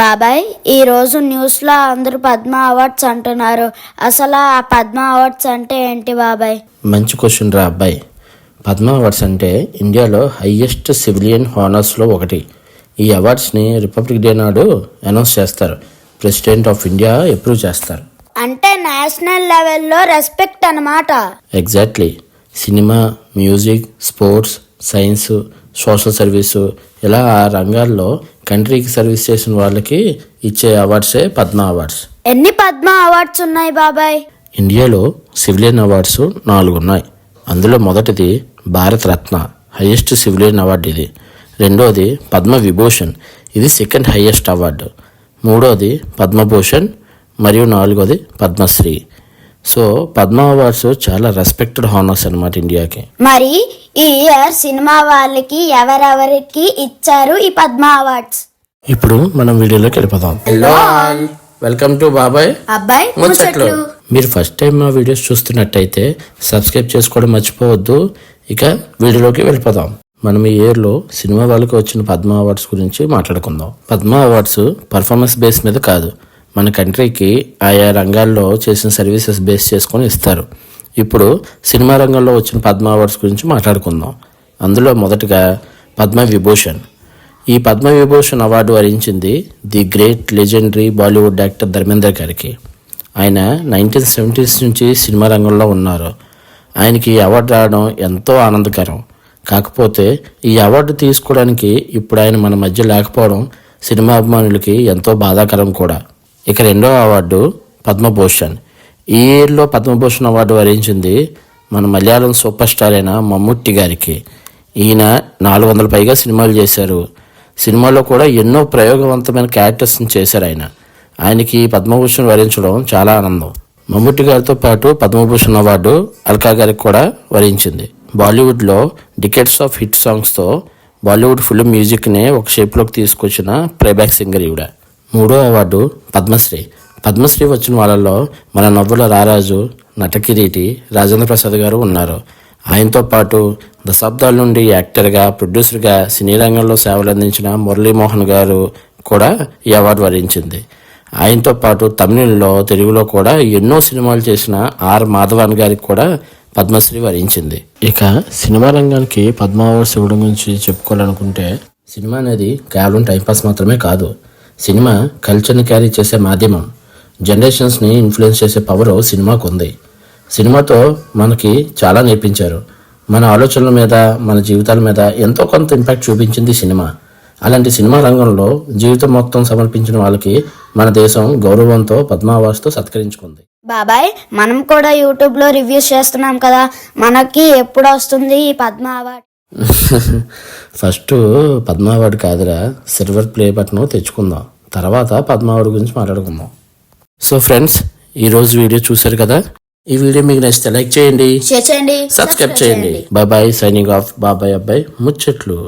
బాబాయ్, ఈ రోజు న్యూస్ లో అందరూ పద్మ అవార్డ్స్ అంటున్నారు. అసలు ఆ పద్మ అవార్డ్స్ అంటే ఏంటి బాబాయ్? మంచి క్వశ్చన్ రా అబ్బాయి. పద్మ అవార్డ్స్ అంటే ఇండియాలో హైయెస్ట్ సివిలియన్ హానర్స్లో ఒకటి. ఈ అవార్డ్స్ని రిపబ్లిక్ డే నాడు అనౌన్స్ చేస్తారు. ప్రెసిడెంట్ ఆఫ్ ఇండియా అప్రూవ్ చేస్తారు. అంటే నేషనల్ లెవెల్లో రెస్పెక్ట్ అన్నమాట. Exactly. Cinema, music, sports, science, social service ఇలా ఆ రంగాల్లో కంట్రీకి సర్వీస్ చేసిన వాళ్ళకి ఇచ్చే అవార్డ్సే పద్మ అవార్డ్స్. ఎన్ని పద్మ అవార్డ్స్ ఉన్నాయి బాబాయ్? ఇండియాలో సివిలియన్ అవార్డ్స్ 4 ఉన్నాయి. అందులో మొదటిది Bharat Ratna, highest civilian award ఇది. రెండోది పద్మ విభూషణ్, ఇది సెకండ్ హైయెస్ట్ అవార్డు. మూడోది పద్మభూషణ్ మరియు 4వది పద్మశ్రీ. సో పద్మ అవార్డ్స్ చాలా రెస్పెక్టెడ్ హానర్స్ అన్నమాట ఇండియాకి. మరి ఈ ఇయర్ సినిమా వాళ్ళకి ఎవరెవరికి ఇచ్చారు ఈ పద్మ అవార్డ్స్? ఇప్పుడు మనం వీడియోలోకి వెళ్ళిపోదాం. హలో, వెల్కమ్ టు బాబాయ్ అబ్బాయి ముచ్చట్లు. మీరు ఫస్ట్ టైం మా వీడియోస్ చూస్తున్నట్టయితే సబ్స్క్రైబ్ చేసుకోవడం మర్చిపోవద్దు. ఇక వీడియోలోకి వెళ్ళిపోదాం. మనం ఈ ఇయర్లో సినిమా వాళ్ళకి వచ్చిన పద్మ అవార్డ్స్ గురించి మాట్లాడుకుందాం. పద్మ అవార్డ్స్ పర్ఫార్మెన్స్ బేస్ మీద కాదు, మన కంట్రీకి ఆయా రంగాల్లో చేసిన సర్వీసెస్ బేస్ చేసుకొని ఇస్తారు. ఇప్పుడు సినిమా రంగంలో వచ్చిన పద్మ అవార్డ్స్ గురించి మాట్లాడుకుందాం. అందులో మొదటగా పద్మ విభూషణ్. ఈ పద్మ విభూషణ్ అవార్డు వరించింది the great legendary Bollywood actor Dharmendra గారికి. ఆయన 1970s నుంచి సినిమా రంగంలో ఉన్నారు. ఆయనకి ఈ అవార్డు రావడం ఎంతో ఆనందకరం. కాకపోతే ఈ అవార్డు తీసుకోవడానికి ఇప్పుడు ఆయన మన మధ్య లేకపోవడం సినిమా అభిమానులకి ఎంతో బాధాకరం కూడా. ఇక రెండో అవార్డు పద్మభూషణ్. ఈ ఇయర్లో పద్మభూషణ్ అవార్డు వరించింది మన మలయాళం సూపర్ స్టార్ అయిన మమ్ముట్టి గారికి. ఈయన 400 పైగా సినిమాలు చేశారు. సినిమాలో కూడా ఎన్నో ప్రయోగవంతమైన క్యారెక్టర్స్ని చేశారు ఆయన. ఆయనకి పద్మభూషణ్ వరించడం చాలా ఆనందం. మమ్ముట్టి గారితో పాటు పద్మభూషణ్ అవార్డు అల్కా గారికి కూడా వరించింది. బాలీవుడ్లో డికెట్స్ ఆఫ్ హిట్ సాంగ్స్తో బాలీవుడ్ ఫిల్మ్ మ్యూజిక్ని ఒక షేప్లోకి తీసుకొచ్చిన ప్లేబ్యాక్ సింగర్ ఈవిడ. మూడో అవార్డు పద్మశ్రీ. పద్మశ్రీ వచ్చిన వాళ్ళలో మన నవ్వుల రారాజు, నటకిరీటి రాజేంద్ర ప్రసాద్ గారు ఉన్నారు. ఆయనతో పాటు దశాబ్దాల నుండి యాక్టర్గా, ప్రొడ్యూసర్గా సినీ రంగంలో సేవలు అందించిన మురళీమోహన్ గారు కూడా ఈ అవార్డు వరించింది. ఆయనతో పాటు తమిళంలో, తెలుగులో కూడా ఎన్నో సినిమాలు చేసిన ఆర్ మాధవన్ గారికి కూడా పద్మశ్రీ వరించింది. ఇక సినిమా రంగానికి పద్మ అవార్డ్స్ ఇవ్వడం గురించి చెప్పుకోవాలనుకుంటే, సినిమా అనేది కేవలం టైంపాస్ మాత్రమే కాదు. సినిమా కల్చర్ని క్యారీ చేసే మాధ్యమం. జనరేషన్స్ని ఇన్ఫ్లుయెన్స్ చేసే పవర్ సినిమాకు ఉంది. సినిమాతో మనకి చాలా నేర్పించారు. మన ఆలోచనల మీద, మన జీవితాల మీద ఎంతో కొంత ఇంపాక్ట్ చూపించింది సినిమా. అలాంటి సినిమా రంగంలో జీవితం మొత్తం సమర్పించిన వాళ్ళకి మన దేశం గౌరవంతో పద్మ అవార్డ్స్తో సత్కరించుకుంది. బాబాయ్, మనం కూడా యూట్యూబ్ లో రివ్యూస్ చేస్తున్నాం కదా, మనకి ఎప్పుడు వస్తుంది ఈ Padma award? First Padma award కాదురా, సిల్వర్ ప్లే బటన్ తెచ్చుకుందాం. తర్వాత పద్మ అవార్డు గురించి మాట్లాడుకుందాం. సో ఫ్రెండ్స్, ఈరోజు వీడియో చూశారు కదా. ఈ వీడియో మీకు నచ్చితే లైక్ చేయండి, షేర్ చేయండి, సబ్స్క్రైబ్ చేయండి. బాబాయ్, సైనింగ్ ఆఫ్. బాబాయ్ అబ్బాయి ముచ్చట్లు.